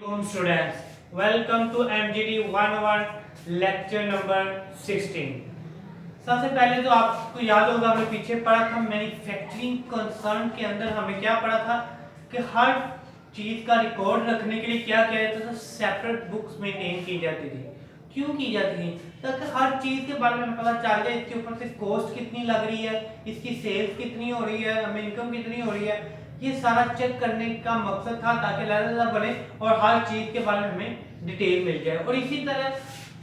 Students, welcome to MGD 101 lecture number 16। सबसे पहले तो आपको याद होगा हमने पीछे पढ़ा था मैन्युफैक्चरिंग कंसर्न के अंदर हमने क्या पढ़ा था कि हर चीज का रिकॉर्ड रखने के लिए क्या किया जाता था, सेपरेट बुक्स मेंटेन की जाती थी। क्यों की जाती थी? ताकि हर चीज के बारे में पता चल जाए, इसके ऊपर से कॉस्ट कितनी लग रही है, इसकी सेल्स कितनी हो रही है, हमें इनकम कितनी हो रही है, ये सारा चेक करने का मकसद था ताकि लालसा बने और हर चीज के बारे में हमें डिटेल मिल जाए। और इसी तरह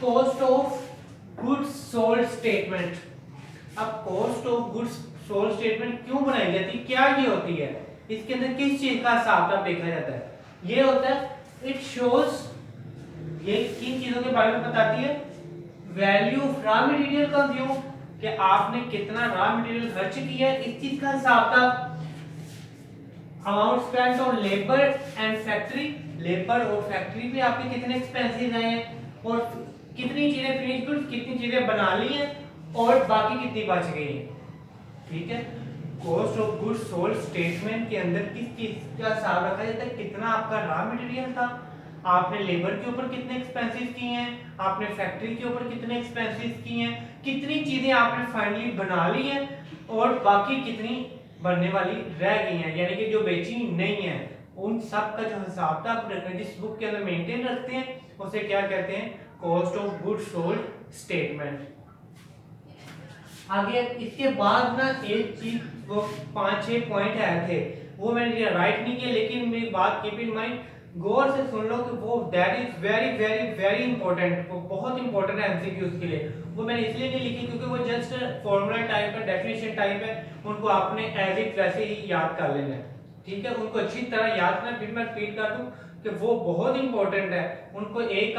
cost of goods sold statement. अब cost of goods sold statement क्यों बनाई जाती है, क्या ये होती है, इसके अंदर किस चीज का हिसाब किताब देखा जाता है? ये होता है इट शोज, ये किन चीजों के बारे में बताती है? Value of raw material consume, कि आपने कितना रॉ मटेरियल खर्च किया है, इस चीज का हिसाब किताब। Amount spent on labour and factory, labour और फैक्ट्री पे आपके कितने एक्सपेंसेस आए हैं और कितनी चीजें फिनिश गुड्स, कितनी चीजें बना ली हैं और बाकी कितनी बच गई हैं। ठीक है, cost of goods sold statement के अंदर किस चीज का हिसाब रखा जाता है? कितना आपका रॉ मटेरियल था, आपने लेबर के ऊपर कितने एक्सपेंसेस किए हैं, आपने फैक्ट्री के ऊपर कितने एक्सपेंसेस किए हैं, कितनी चीजें आपने फाइनली बना ली हैं और बाकी कितनी बनने वाली रह गई हैं, यानी कि जो बेची नहीं है, उन सब का जो हिसाब था आप जिस बुक के अंदर मेंटेन रखते हैं उसे क्या कहते हैं? Cost of goods sold statement. आगे इसके बाद ना एक चीज, वो 5-6 पॉइंट आए थे, वो मैंने राइट नहीं किया, लेकिन मेरी बात कीप इन माइंड, गौर से सुन लो कि वो that is very very very important, वो बहुत इंपॉर्टेंट है एमसीक्यूज के लिए। वो मैंने इसलिए नहीं लिखी क्योंकि वो जस्ट फॉर्मूला टाइप है, डेफिनेशन टाइप है, उनको आपने एज इट वैसे ही याद कर लेना है। ठीक है, उनको अच्छी तरह याद करना। फिर मैं रिपीट कर दूं कि वो बहुत इंपॉर्टेंट है, उनको एक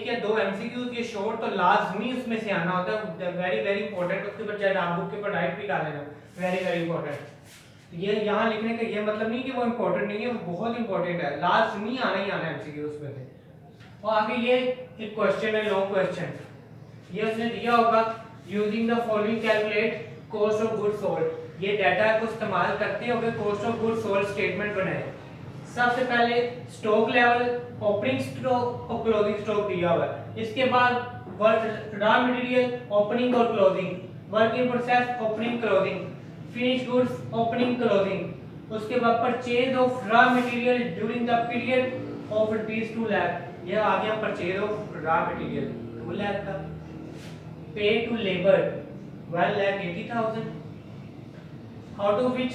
या दो एमसीक्यूज ये शॉर्ट तो लाजमी उसमें से आना होता है, वेरी वेरी इंपॉर्टेंट। उसके ऊपर चाहे आप बुक के ऊपर राइट भी कर लेना, वेरी वेरी इंपॉर्टेंट। ये यहाँ लिखने का ये मतलब नहीं कि वो इंपॉर्टेंट नहीं है, वो बहुत इंपॉर्टेंट है, लाजमी आना ही आना है एमसीक्यूज में से। और आगे ये एक क्वेश्चन है, लॉन्ग क्वेश्चन, ये उसने दिया होगा, using the following calculate cost of goods sold. ये डाटा को इस्तेमाल करते हुए cost of goods sold statement बनाए। सबसे पहले स्टॉक लेवल, ओपनिंग स्टॉक और क्लोजिंग स्टॉक दिया हुआ है। इसके बाद रॉ मटेरियल ओपनिंग और closing, work in process opening closing, finish goods opening closing. उसके बाद purchase of raw material during the period of ₹2 lakh, ये आ गया purchase of raw material 2 lakh का। Pay to labour 1,80,000, out of which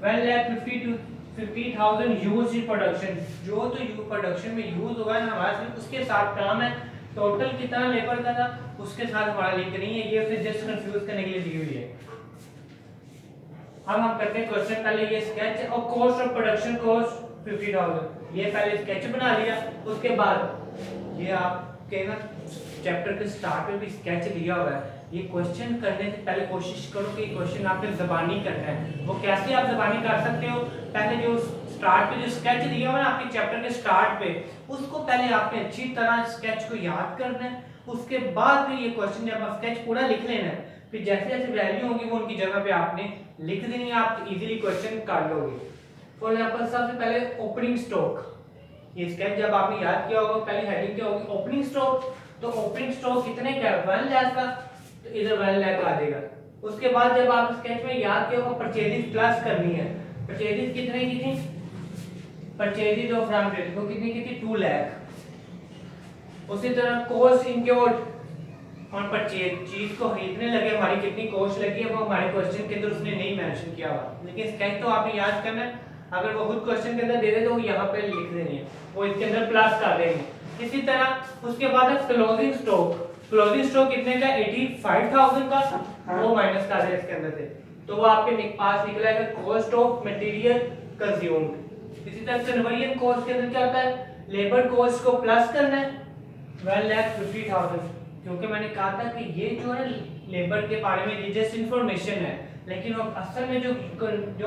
1,50,000 use in production, जो तो production में use हुआ है हमारा सिर्फ उसके साथ काम है, टोटल कितना लेबर का था उसके साथ हमारा लिंक नहीं है, ये उसे जस्ट कंफ्यूज करने के लिए दी हुई है। अब हम करते हैं क्वेश्चन, पहले ये स्केच और कॉस्ट ऑफ प्रोडक्शन कॉस्ट 50,000, ये पहले स्केच बना लिया। उसके बाद ये आपके ना चैप्टर के स्टार्ट में भी स्केच दिया हुआ है, ये क्वेश्चन करने से पहले कोशिश करो कि क्वेश्चन आपने ज़बानी करना है। वो कैसे आप ज़बानी कर सकते हो? पहले जो स्टार्ट पे जो स्केच दिया हुआ है आपके चैप्टर के स्टार्ट पे, उसको पहले आपने अच्छी तरह स्केच को याद करना है। उसके बाद फिर ये क्वेश्चन जब आप स्केच पूरा लिख लेना है, फिर जैसे जैसे वैल्यू होगी वो उनकी जगह पे आपने लिख देनी है, आप इजीली क्वेश्चन कर लोगे। फॉर एग्जांपल सबसे पहले ओपनिंग स्टॉक, ये स्केच जब आपने याद किया होगा, पहले हेडिंग क्या होगी? Opening stock. तो ओपनिंग स्टॉक कितने का है? 1 लाख का, तो इधर 1 लाख आ जाएगा। उसके बाद जब आप स्केच में याद किया होगा परचेजेस प्लस करनी है, परचेजेस कितने की थी? परचेजेस ऑफ रॉ मटेरियल को कितनी की थी? 2 लाख। उसी तरह कॉस्ट इनक्योर्ड ऑन परचेज, चीज को खरीदने लगे हमारी कितनी कॉस्ट लगी है, वो हमारे क्वेश्चन के अंदर उसने नहीं मेंशन किया हुआ, लेकिन स्केच तो आपने याद करना है। अगर वो खुद क्वेश्चन के अंदर दे दे तो वो यहाँ पे लिख देनी है, वो इसके अंदर प्लस कर देंगे। इसी तरह उसके बाद है क्लोजिंग स्टॉक, क्लोजिंग स्टॉक कितने का? 85,000 का, वो माइनस कर दे इसके अंदर से, तो वो आपके पास निकला है कॉस्ट ऑफ मटेरियल कंज्यूम्ड। इसी तरह कन्वर्जन कॉस्ट के अंदर क्या होता है? लेबर कॉस्ट को प्लस करना है 1,50,000, क्योंकि मैंने कहा था कि ये जो है लेबर के बारे में जस्ट इंफॉर्मेशन है, लेकिन वो असल में जो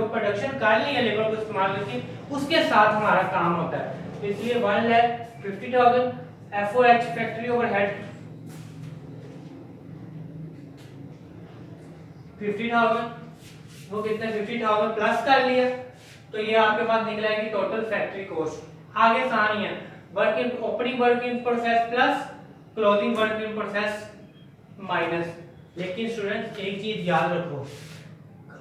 प्रोडक्शन कर ली है लेबर को इस्तेमाल करके उसके साथ हमारा काम होता है, इसलिए 1,50,000। एफओएच फैक्ट्री ओवरहेड 50,000, वो कितने? 50,000 प्लस कर लिया, तो ये आपके पास निकला है कि टोटल फैक्ट्री कॉस्ट। आगे आसान ही है, work in opening work in process plus closing work in process minus. लेकिन स्टूडेंट्स एक चीज याद रखो,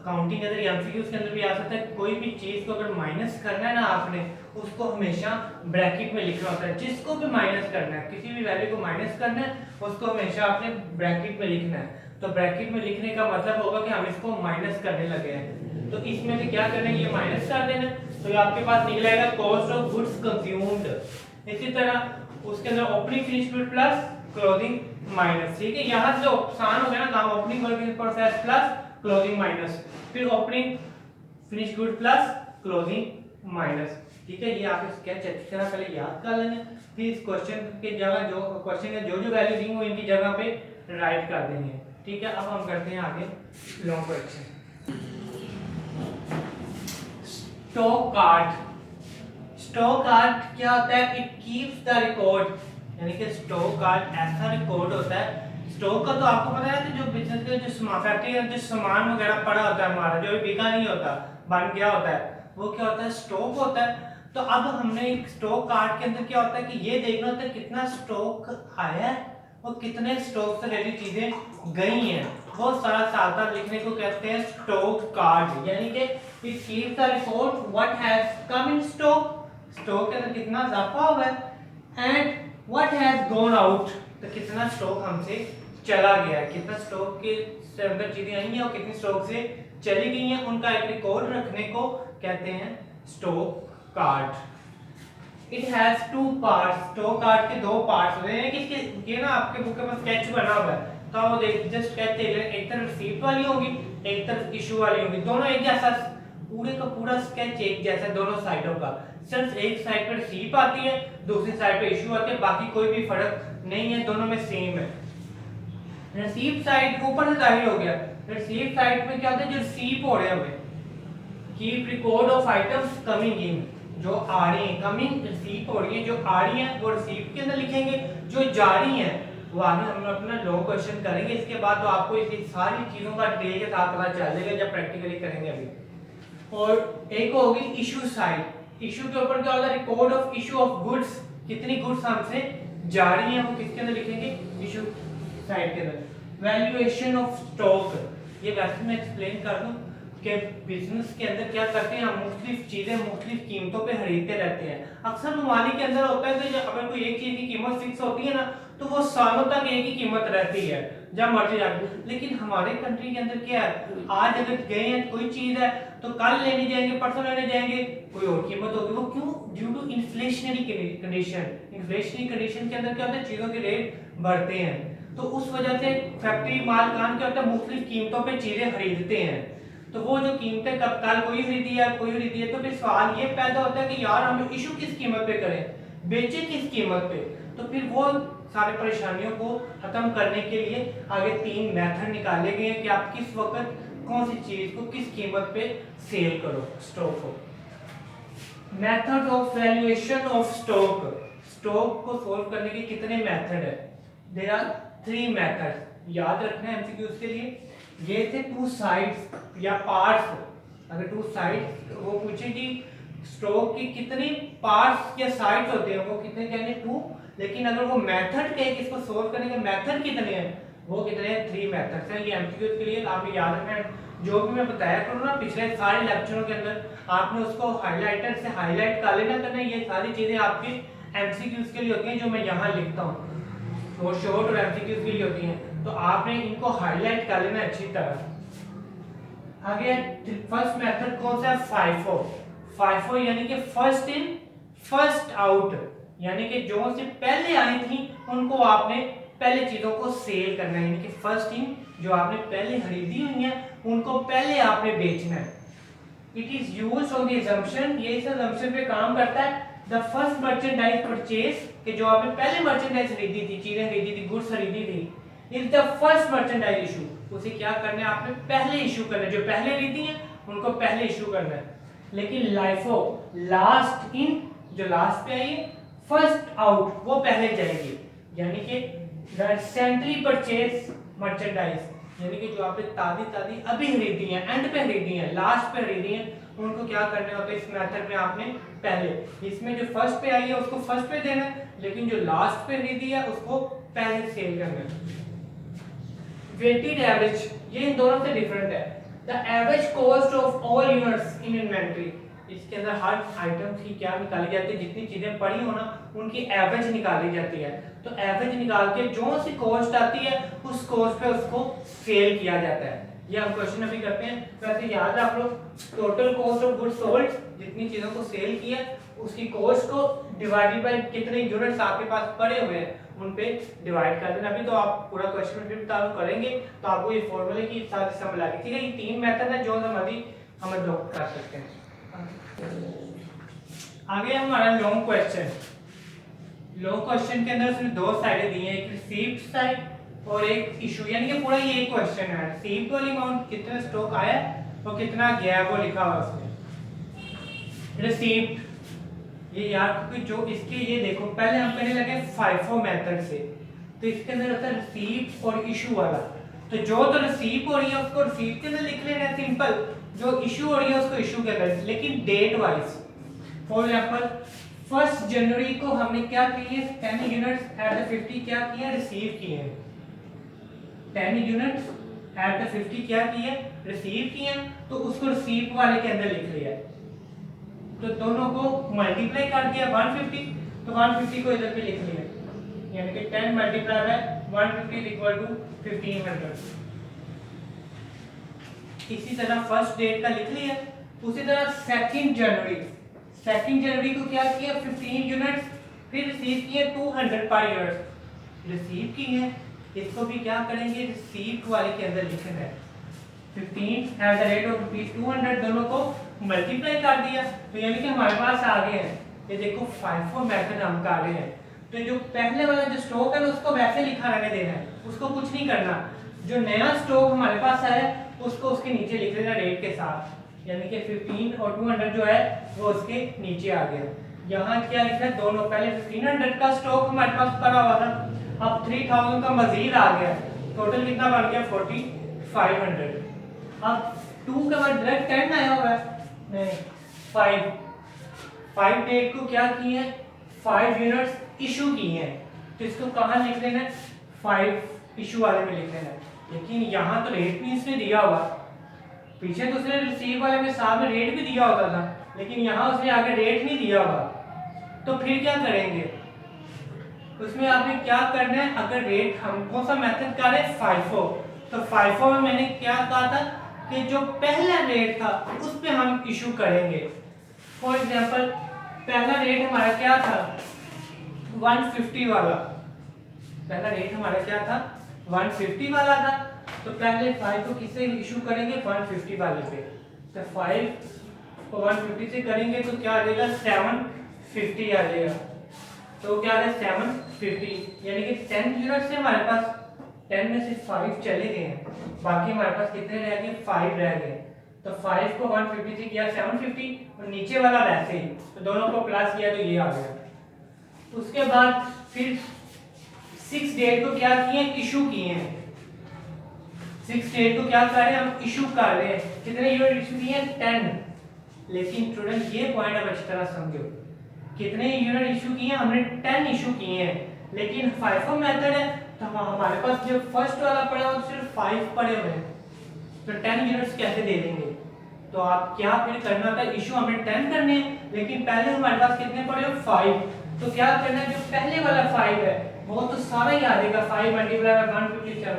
काउंटिंग के अंदर एमसीक्यूज के अंदर भी आ सकता है, कोई भी चीज को अगर माइनस करना है ना आपने, उसको हमेशा ब्रैकेट में लिखना होता है। जिसको भी माइनस करना है, किसी भी वैल्यू को माइनस करना है, उसको हमेशा आपने ब्रैकेट में लिखना है। तो ब्रैकेट में लिखने का मतलब होगा कि हम इसको माइनस करने लगे हैं, तो इसमें से क्या करना है, ये माइनस कर देना। तो ये आपके पास निकलेगा कॉस्ट ऑफ गुड्स कंज्यूम्ड। इसी तरह उसके अंदर opening finish good plus closing minus. ठीक है, यहाँ से आसान हो गया ना काम, opening work in process plus closing minus, फिर opening finish good plus closing minus. ठीक है, ये आप स्केच अच्छी तरह पहले याद कर लेंगे, फिर इस क्वेश्चन के जगह जो क्वेश्चन में जो जो वैल्यू दी वो इनकी जगह पे राइट कर देंगे। ठीक है, अब हम करते हैं आगे long question. Stock card. Stock card क्या होता है, इट कीप्स द रिकॉर्ड, यानी कि स्टॉक कार्ड ऐसा रिकॉर्ड होता है। स्टॉक का तो आपको पता है कि जो बिजनेस के जो फैक्ट्री में जो सामान वगैरह पड़ा होता है हमारा, जो बिका नहीं होता, बन गया होता है, वो क्या होता है, स्टॉक होता है। तो अब हमने एक स्टॉक कार्ड के अंदर क्या होता है कि ये देखना होता है कितना स्टॉक आया है और कितने स्टॉक से रिलेटेड चीजें गई हैं, बहुत सारा साथ लिखने को कहते हैं स्टॉक कार्ड। यानी कि it keeps the record what has come in stock, stock के अंदर कितना इजाफा हुआ है, and what has gone out, तो कितना स्टॉक हमसे चला गया है, कितना स्टॉक के अंदर चीजें आई हैं और कितनी स्टॉक से चली गई हैं, उनका एक रिकॉर्ड रखने को कहते हैं stock card. It has two parts, stock card के दो पार्ट्स होते हैं। किसके ये ना आपके बुक के पास स्केच बना हुआ है, तो वो देख जस्ट स्केच देख लें, एक तरफ रिसीप्ट वाली होगी, एक तरफ इशू वाली होगी, दोनों एक जैसा, पूरे का पूरा स्केच एक जैसा दोनों साइडों का, सिर्फ एक साइड पर रिसीप्ट आती है, दूसरी साइड पे इशू आती है, बाकी कोई भी फर्क नहीं है, दोनों में सेम है। रिसीप्ट साइड ऊपर से जाहिर हो गया, रिसीप्ट साइड में क्या होता है, जो रिसीव हो रहे हैं, keep record of items coming in, जो आ रही हैं, कमिंग रिसीव हो रही है, जो आ रही हैं वो रिसीव के अंदर लिखेंगे, जो जा रही हैं वो आगे हम अपना लॉन्ग क्वेश्चन करेंगे। इसके बाद तो आपको इस सारी चीजों का डिटेल के साथ पता चल जाएगा जब प्रैक्टिकली करेंगे अभी। और एक होगी इशू साइड, इशू के ऊपर क्या होता है, record of issue of goods, कितनी गुड्स हमसे जा रही हैं वो किसके अंदर लिखेंगे, इशू साइड के अंदर। वैल्यूएशन ऑफ स्टॉक, ये वैसे मैं एक्सप्लेन कर दूं कि बिजनेस के अंदर क्या करते हैं, हम मुख्तलिफ चीजें मुख्तलिफ कीमतों पे खरीदते रहते हैं। अक्सर ममालिक के अंदर होता है कि जब अगर कोई एक चीज की कीमत फिक्स होती है ना, तो वो सालों तक एक ही कीमत रहती है जब मर्जी जाती। लेकिन हमारे कंट्री के अंदर क्या है, आज अगर गए हैं कोई चीज है तो कल लेने जाएंगे, परसों लेने जाएंगे, कोई और कीमत होगी। वो क्यों, due to inflationary condition. Inflationary condition के अंदर क्या होता है, चीजों के रेट बढ़ते हैं, तो उस वजह से फैक्ट्री मालकान क्या होता है, मुख्तलिफ कीमतों पे चीजें खरीदते हैं। तो वो जो कीमतें कब कल कोई खरीदी है कोई खरीदी है, तो फिर सवाल ये पैदा होता है कि यार हम इशू किस कीमत पे करें, बेचे किस कीमत पे। तो फिर वो सारे परेशानियों को खत्म करने के लिए आगे 3 मेथड निकाले गए हैं कि आप किस वक्त कौन सी चीज को किस कीमत पे सेल करो, स्टॉक को। Method of valuation of stock, stock को सोल्व करने के कितने मेथड है, देयर आर 3 मेथड, याद रखना है एमसीक्यूज के लिए। ये थे 2 साइड्स या पार्ट्स, अगर 2 साइड्स वो पूछे कि स्टॉक की कितनी पार्ट्स या साइड्स होते हैं, वो कितने कहेंगे 2, लेकिन अगर वो मेथड कहे कि इसको सोल्व करने के मेथड कितने हैं, वो कितने हैं, 3 मेथड्स हैं। ये एमसीक्यूज के लिए आप याद रखना, जो भी मैं बताया करूँ ना पिछले सारे लेक्चरों के अंदर, आपने उसको हाइलाइटर से हाईलाइट कर लेना करना। ये सारी चीजें आपकी एमसीक्यूज के लिए होती हैं जो मैं यहाँ लिखता हूँ, वो शॉर्ट और एमसीक्यूज के लिए होती हैं, तो आपने इनको हाईलाइट कर लेना अच्छी तरह। आगे फर्स्ट मेथड कौन सा है, फाइफो। फाइफो यानी कि फर्स्ट इन फर्स्ट आउट, यानी कि जो से पहले आई थी उनको आपने पहले चीजों को सेल करना है, यानी कि फर्स्ट इन जो आपने पहले खरीदी हुई है उनको पहले आपने बेचना है। It is used on the assumption, ये इस असम्पशन पे काम करता है, द फर्स्ट मर्चेंडाइज परचेज, कि जो आपने पहले मर्चेंडाइज खरीदी थी, चीजें खरीदी थी, गुड्स खरीदी थी, is the first merchandise issue, उसे क्या करना है आपने पहले इशू करना है, जो पहले खरीदी है उनको पहले इशू करना है। लेकिन लाइफो लास्ट इन, जो लास्ट पे आई है, फर्स्ट आउट वो पहले जाएगी, यानी कि रिसेंटली परचेज मर्चेंडाइज, यानी कि जो आपने ताजी ताजी अभी खरीदी है, एंड पे खरीदी है, लास्ट पे खरीदी है, उनको क्या करने होते हैं इस मेथड में आपने पहले इसमें जो फर्स्ट पे आई है उसको फर्स्ट पे देना है, लेकिन जो लास्ट पे खरीदी है उसको पहले सेल करना है। वेटेड एवरेज ये इन दोनों से डिफरेंट है। The average cost of all units in inventory, इसके अंदर हर आइटम की क्या निकाली जाती है, जितनी चीजें पड़ी हो ना उनकी एवरेज निकाली जाती है। तो एवरेज निकाल के जो सी कॉस्ट आती है उस कॉस्ट पे उसको सेल किया जाता है। ये हम क्वेश्चन अभी करते हैं। वैसे याद रख लो total cost of goods sold, जितनी चीजों को सेल किया उसकी कॉस्ट को डिवाइडेड बाय कितने यूनिट्स आपके पास पड़े हुए हैं उन पे डिवाइड कर देना। अभी तो आप पूरा क्वेश्चन फिर चालू करेंगे तो आपको ये फॉर्मूले की साथ समझ आ गई। ठीक है, ये तीन मेथड है जो हम अभी हम अडॉप्ट कर सकते हैं। आगे हमारा लॉन्ग क्वेश्चन। लॉन्ग क्वेश्चन के अंदर सिर्फ दो साइडें दी हैं, एक रिसीव्ड साइड और एक इशू, यानी कि पूरा ये एक क्वेश्चन है। रिसीव्ड वाली अमाउंट कितना स्टॉक आया और कितना गया वो लिखा हुआ उसमें। रिसीव्ड ये यार क्योंकि जो इसके ये देखो पहले हम करने लगे FIFO मेथड से, तो इसके अंदर होता है रिसीव और इशू वाला। तो जो तो रिसीव हो रही है उसको रिसीव के अंदर लिख लेना है सिंपल, जो इशू हो रही है उसको इशू के अंदर, लेकिन डेट वाइज। फॉर एग्जांपल 1 जनवरी को हमने क्या किए 10 यूनिट्स एट द 50 क्या किया रिसीव किए, 10 यूनिट्स एट द 50 क्या किए रिसीव किए, तो उसको रिसीव वाले के अंदर लिख लिया। तो दोनों को मल्टीप्लाई कर दिया 150, तो 150 को इधर पे लिख लिया, यानी कि 10 मल्टीप्लाई बाय 150 इक्वल टू 1500। इसी तरह फर्स्ट डेट का लिख लिया। उसी तरह 2 जनवरी को क्या किया 15 यूनिट्स, फिर रिसीव किए 200 पर यूनिट रिसीव किए, इसको भी क्या करेंगे रिसीव वाले के अंदर लिखना है 15 एट द रेट ऑफ ₹200, दोनों को मल्टीप्लाई कर दिया। तो यानी कि हमारे पास आ गए हैं, ये देखो FIFO मेथड हम कर रहे हैं। तो जो पहले वाला जो स्टॉक है उसको वैसे लिखा रहने देना है, उसको कुछ नहीं करना। जो नया स्टॉक हमारे पास आया उसको उसके नीचे लिख देना रेट के साथ, यानी कि 15 और 200 जो है वो उसके नीचे आ गया। यहाँ क्या लिखना है दोनों, पहले 1500 का स्टॉक हमारे पास पड़ा हुआ था, अब 3000 का मजीद आ गया, टोटल कितना बन गया 4500। अब 2 के बाद डायरेक्ट 10 आया हुआ है, नहीं 5 डेट को क्या किए हैं 5 यूनिट्स इशू किए हैं, तो इसको कहाँ लिख देना है 5 इशू वाले में लिख देना है। लेकिन यहाँ तो रेट भी इसने दिया हुआ, पीछे तो उसने रिसीव वाले में साथ में रेट भी दिया होता था, लेकिन यहाँ उसने आगे रेट नहीं दिया हुआ। तो फिर क्या करेंगे उसमें आपने क्या करना है, अगर रेट हम कौन सा मेथड का रहे FIFO, तो FIFO में मैंने क्या कहा था कि जो पहला रेट था उस पे हम इशू करेंगे। फॉर एग्जांपल पहला रेट हमारा क्या था 150 वाला, पहला रेट हमारा क्या था 150 वाला था, तो पहले 5 को किससे इशू करेंगे 150 वाले पे, तो 5 को 150 से करेंगे तो क्या आ जाएगा 750 आ जाएगा। तो क्या है 750, यानी कि 10 यूनिट से हमारे पास 10 में से 5 चले गए हैं, बाकी हमारे पास कितने रह गए 5 रह गए। तो 5 को 150 से किया 750 और नीचे वाला वैसे ही, तो दोनों को प्लस किया तो ये आ गया। उसके बाद फिर 6 डेट को क्या किए इशू किए हैं, 6 डेट को क्या कर रहे हैं हम इशू कर रहे हैं, कितने यूनिट इशू किए 10। लेकिन स्टूडेंट ये पॉइंट अब अच्छी तरह समझो, कितने यूनिट इशू किए हमने 10 इशू किए हैं, लेकिन FIFO मेथड है तो हमारे पास जो फर्स्ट वाला पड़ा है सिर्फ 5 पड़े हुए हैं, तो 10 यूनिट्स कैसे दे देंगे। तो आप क्या फिर करना होता है इशू हमें 10 करने हैं, लेकिन पहले हमारे पास कितने पड़े हो 5, तो क्या करना है जो पहले वाला 5 है वो तो सारा ही आ जाएगा 5 मल्टीप्लाई बाय 157,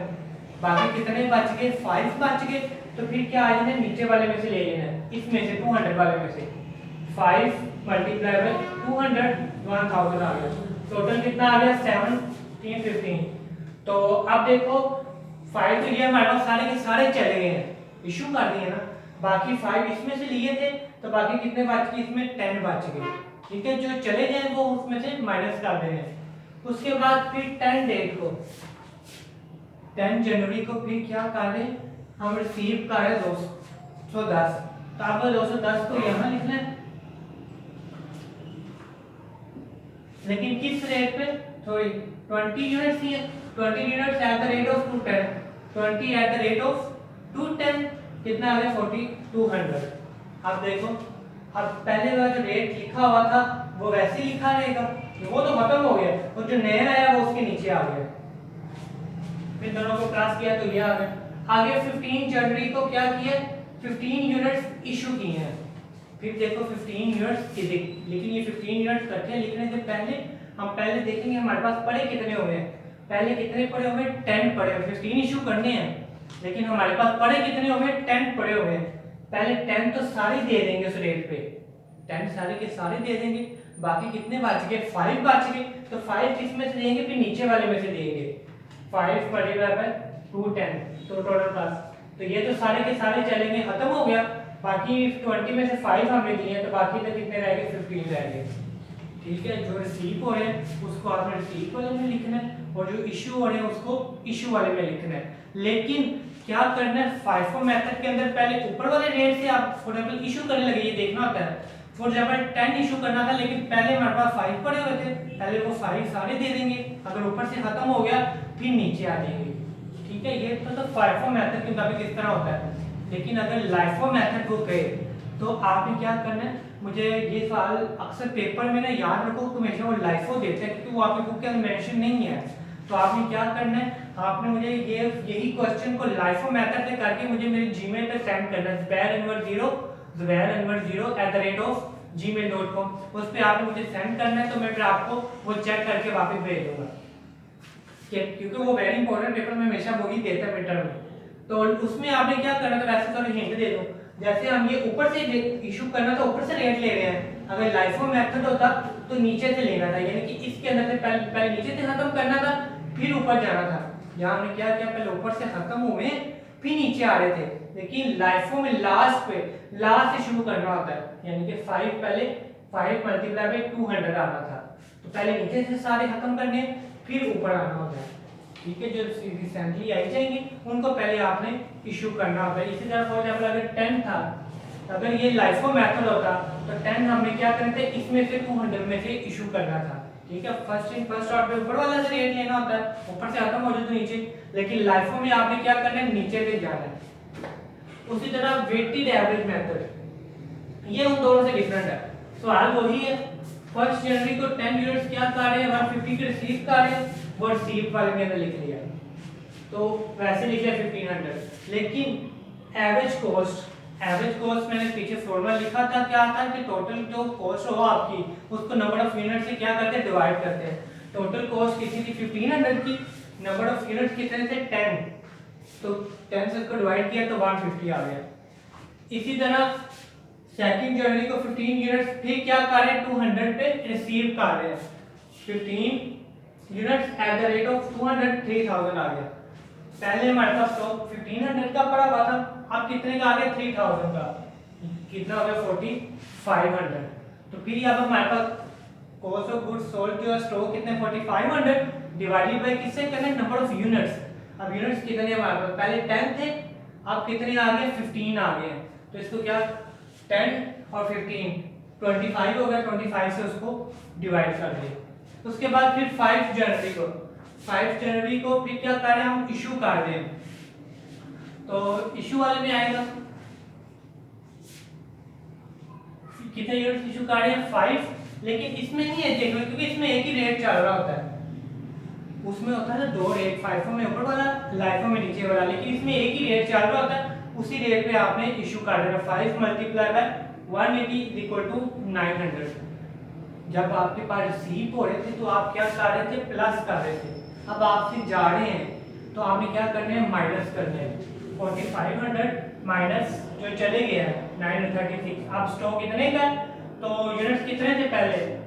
बाकी कितने बच गए 5 बच गए, तो फिर क्या आ जाना है नीचे वाले में से ले लेना है, इसमें से 200 वाले में से 5 मल्टीप्लाई बाय 200 1000 आ गया, टोटल कितना आ गया 1715। तो अब देखो 5 तो ये हमारे पास सारे के सारे चले गए हैं, इशू कर दिए ना, बाकी 5 इसमें से लिए थे तो बाकी कितने बच गए इसमें 10 बच गए, ठीक है, जो चले गए वो उसमें से माइनस कर देने हैं। उसके बाद फिर 10 डेट को 10 जनवरी को फिर क्या कर रहे हम रिसीव कर रहे 210, तो आपको 210 को यहाँ लिखना है, लेकिन किस रेट पे थोड़ी 20 यूनिट्स ही है, 20 units at the rate of 210, 20 at the rate of 210 कितना आ गया 4200। अब देखो, अब पहले वाला जो रेट लिखा हुआ था वो वैसे ही लिखा रहेगा, वो तो खत्म हो गया, और जो नया आया वो उसके नीचे आ गया। फिर दोनों को क्रॉस किया तो ये आ गया। आगे 15 जनवरी को क्या किया, 15 यूनिट्स इशू किए हैं। फिर देखो 15 यूनिट्स, लेकिन ये 15 यूनिट्स इकट्ठे लिखने से पहले हम पहले देखेंगे हमारे पास पड़े कितने हुए हैं। पहले कितने पड़े हुए, 10 पड़े हुए, 15 इशू करने हैं, लेकिन हमारे पास पड़े कितने हुए, 10 पड़े हुए हैं। पहले 10 तो सारे दे देंगे उस रेट पे, 10 सारे के सारे दे देंगे, बाकी कितने बच गए, 5 बच गए। तो 5 किस में से देंगे, फिर नीचे वाले में से देंगे, 5 मल्टीप्लाई बाय 210, तो टोटल प्लस, तो ये तो सारे के सारे चलेंगे, खत्म हो गया। बाकी 20 में से 5 हमने दिए हैं, तो बाकी तो कितने रह गए, 15 रह गए। ठीक है, जो रिसीव हो रहे हैं उसको आपने रिसीव वाले में लिखना है, और जो इशू हो रहे हैं उसको इशू वाले में लिखना है। लेकिन क्या करना है, फाइफो मेथड के अंदर पहले ऊपर वाले रेट से आप फॉर एग्जांपल इशू करने लगे, ये देखना होता है। फॉर एग्जांपल 10 इशू करना था, लेकिन पहले हमारे पास 5 पड़े हुए थे, पहले वो 5 सारे दे देंगे, अगर ऊपर से खत्म हो गया फिर नीचे आ जाएंगे। ठीक है, ये तो फाइफो मेथड के मुताबिक इस तरह होता है। लेकिन अगर लाइफो मेथड को कहे तो आपने क्या करना है, मुझे ये सवाल अक्सर पेपर में ना याद रखो कि हमेशा वो लाइफो देते हैं, क्योंकि वो आपकी बुक के अंदर मेंशन नहीं है। तो आपने क्या करना है, आपने मुझे यही क्वेश्चन को लाइफो मेथड से करके मुझे मेरे जीमेल पे सेंड करना है, zubair10@gmail.com, उस पे आपने मुझे सेंड करना है, तो मैं फिर आपको वो चेक करके वापस भेज दूंगा, क्योंकि वो वेरी इंपॉर्टेंट पेपर में हमेशा वो ही देता है मिडटर्म में। तो उसमें आपने क्या करना, तो वैसे तो हिंट दे दूं, जैसे हम ये ऊपर से इशू करना था, ऊपर से रेट ले रहे हैं, अगर लाइफो मेथड होता तो नीचे से लेना था, यानी कि इसके अंदर से पहले नीचे से खत्म करना था, फिर ऊपर जाना था। यहाँ हमने क्या किया, पहले ऊपर से खत्म हुए फिर नीचे आ रहे थे, लेकिन लाइफो में लास्ट से शुरू करना होता है, यानी कि 5 पहले 5 मल्टीप्लाई बाय 200 आना था, तो पहले नीचे से सारे खत्म करने फिर ऊपर आना होता है। ठीक है, जो रिसेंटली आई जाएंगे उनको पहले आपने इशू करना होता है। इसी तरह फॉर एग्जांपल अगर 10 था, अगर ये लाइफो मेथड होता तो 10 हमने क्या करना था, इसमें से 200 में से इशू करना था। ठीक है, फर्स्ट ऑर्डर पे ऊपर वाला से रेट लेना होता है, ऊपर से खत्म हो जाए तो नीचे, लेकिन लाइफो में आपने क्या करना है, नीचे से जाना है। उसी तरह वेटेड एवरेज मेथड, ये उन दोनों से डिफरेंट है। सवाल वही है, 1 जनवरी को 10 यूनिट्स क्या कर रहे हैं, 150 के रिसीव कर रहे हैं, वो रिसीव वाले में लिख लिया, तो वैसे लिख लिया 1500। लेकिन एवरेज कॉस्ट मैंने पीछे फॉर्मूला लिखा था, क्या था कि टोटल जो कॉस्ट हो आपकी उसको नंबर ऑफ यूनिट से क्या करते हैं, डिवाइड करते हैं। टोटल कॉस्ट कितनी थी 1500 की, नंबर ऑफ यूनिट्स कितने थे 10, तो 10 से इसको डिवाइड किया तो 150 आ गया। इसी तरह 2 जनवरी को 15 यूनिट्स फिर क्या कर रहे हैं, 200 पे रिसीव कर रहे हैं, 15 units at the rate of 200, 3000 आ गया। पहले हमारे पास स्टॉक 1500 का पड़ा हुआ था, अब कितने का आ गया, 3000 का, कितना हो गया 4500। तो फिर अब हमारे पास कॉस्ट ऑफ गुड्स सोल्ड जो है स्टॉक कितने 4500 डिवाइडेड बाय किससे करना है, नंबर ऑफ यूनिट्स। अब यूनिट्स कितने हमारे पास, पहले 10 थे, अब कितने आ गए, 15 आ गए। तो इसको क्या 10 और 15 25 हो गया, 25 से उसको डिवाइड कर दिया। उसके बाद फिर 5 जनवरी को फिर क्या कर रहे हैं, हम इशू कर रहे हैं, तो इशू वाले में आएगा कितने यूनिट्स इशू कर रहे हैं 5, लेकिन इसमें नहीं है देखो, क्योंकि इसमें एक ही रेट चल रहा होता है, उसमें होता है ना 2 रेट, फाइफो में ऊपर वाला, लाइफो में नीचे वाला, लेकिन इसमें एक ही रेट चल रहा होता है, उसी रेट पे आपने इशू कर देना। 5 मल्टीप्लाई बाय 180 इक्वल टू 900। जब आपके पास रिसीव हो रहे थे तो आप क्या कर रहे थे, प्लस कर रहे थे, अब आपसे जा रहे हैं तो आपने क्या करना है, माइनस करना है। 4500 माइनस जो चले गया है 936, अब स्टॉक कितने का, तो यूनिट्स कितने थे,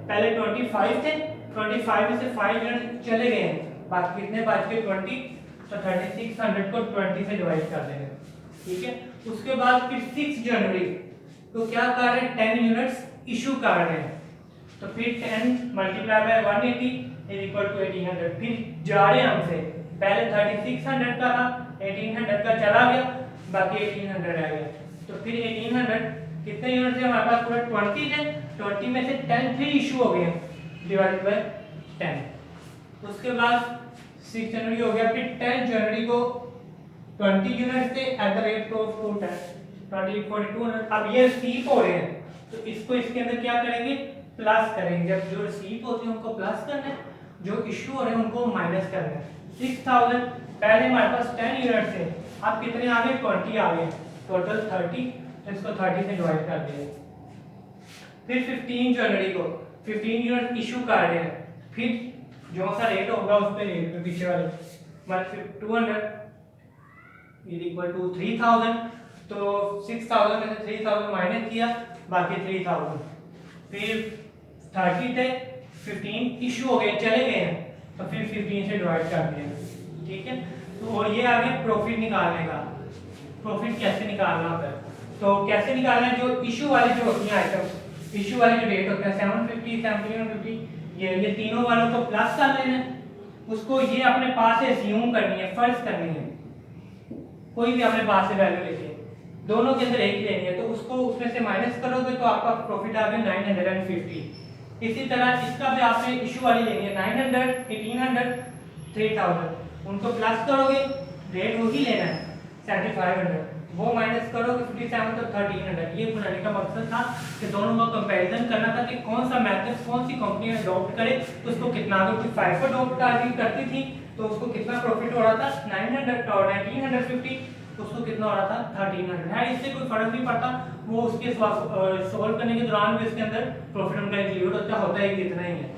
पहले 25 थे, 25 में से 5 यूनिट चले गए हैं, बाकी कितने बच गए 20, तो 3600 को 20 से डिवाइड कर देंगे। ठीक है, उसके बाद फिर 6 जनवरी तो क्या कर रहे हैं, 10 यूनिट्स इशू कर रहे हैं, तो फिर 10 multiply by 180 is equal to 1800। फिर जा रहे हैं हमसे, पहले 3600 का था, 1800 का चला गया, बाकी 1800 रह गया, तो फिर 1800 कितने यूनिट थे हमारे पास, पूरे 20 थे, 20 में से 10 फिर इशू हो गए डिवाइडेड बाय 10। उसके बाद 6 जनवरी हो गया, फिर 10 जनवरी को 20 यूनिट्स थे एट द रेट ऑफ 210, 4200। अब ये रिसीव हो रहे हैं तो इसको इसके अंदर क्या करेंगे, प्लस करेंगे। जब जो रिसीव होते हैं उनको प्लस करना है, जो इशू हो रहे हैं उनको माइनस करना है। 6000 पहले हमारे पास 10 यूनिट थे, अब कितने आ गए, 20 आ गए, टोटल 30, तो इसको 30 से डिवाइड कर दिए। फिर 15 जनवरी को 15 यूनिट इशू कर रहे हैं, फिर जो सा रेट होगा उस पे रेट पे पीछे वाले मतलब 200 इज इक्वल टू 3000, तो 6000 में से 3000 माइनस किया, बाकी 3000। फिर 30 थे, 15 इशू हो गए, चले गए हैं, तो फिर 15 से डिवाइड कर दिया, ठीक है। तो और ये आगे प्रॉफिट निकालने का, प्रॉफिट कैसे निकालना है, तो कैसे निकालना है, जो इशू वाली जो होती है आइटम, इशू वाले जो रेट होते हैं 750 750, ये तीनों वालों को प्लस कर लेना है, उसको ये अपने पास से अस्यूम करनी है, फर्ज करनी है, कोई भी अपने पास से वैल्यू लेके दोनों के अंदर एक ही लेनी है, तो उसको उसमें से माइनस करोगे तो आपका प्रॉफिट आ गया 950। इसी तरह इसका भी आपने इशू वाली लेनी है 900 1800 3000, उनको प्लस करोगे, रेट वही लेना है 7500, वो माइनस करोगे 57 तो 1300। ये बनाने का मकसद था कि दोनों का कंपैरिजन करना था कि कौन सा मेथड कौन सी कंपनी अडॉप्ट करे, उसको कितना, अगर कोई फाइव अडॉप्ट करती थी तो उसको कितना प्रॉफिट हो रहा था 900 और 1950, उसको कितना हो रहा था 1300 है। इससे कोई फर्क नहीं पड़ता, वो उसके सॉल्व करने के दौरान भी इसके अंदर प्रॉफिट उनका इंक्लूड होता है इतना ही है,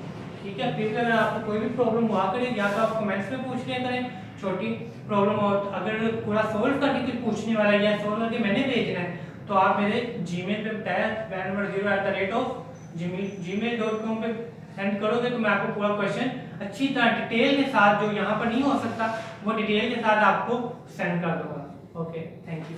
ठीक है। फिर अगर आपको कोई भी प्रॉब्लम हुआ करे या तो आप कमेंट्स में पूछ लिया करें, छोटी प्रॉब्लम हो, अगर पूरा सोल्व करके कुछ पूछने वाला है या सोल्व करके मैंने भेजना है तो आप मेरे जीमेल पे बताया van0@gmail.com पे सेंड करोगे तो मैं आपको पूरा क्वेश्चन अच्छी तरह डिटेल के साथ, जो यहाँ पर नहीं हो सकता वो डिटेल के साथ आपको सेंड कर दूंगा। Okay, thank you.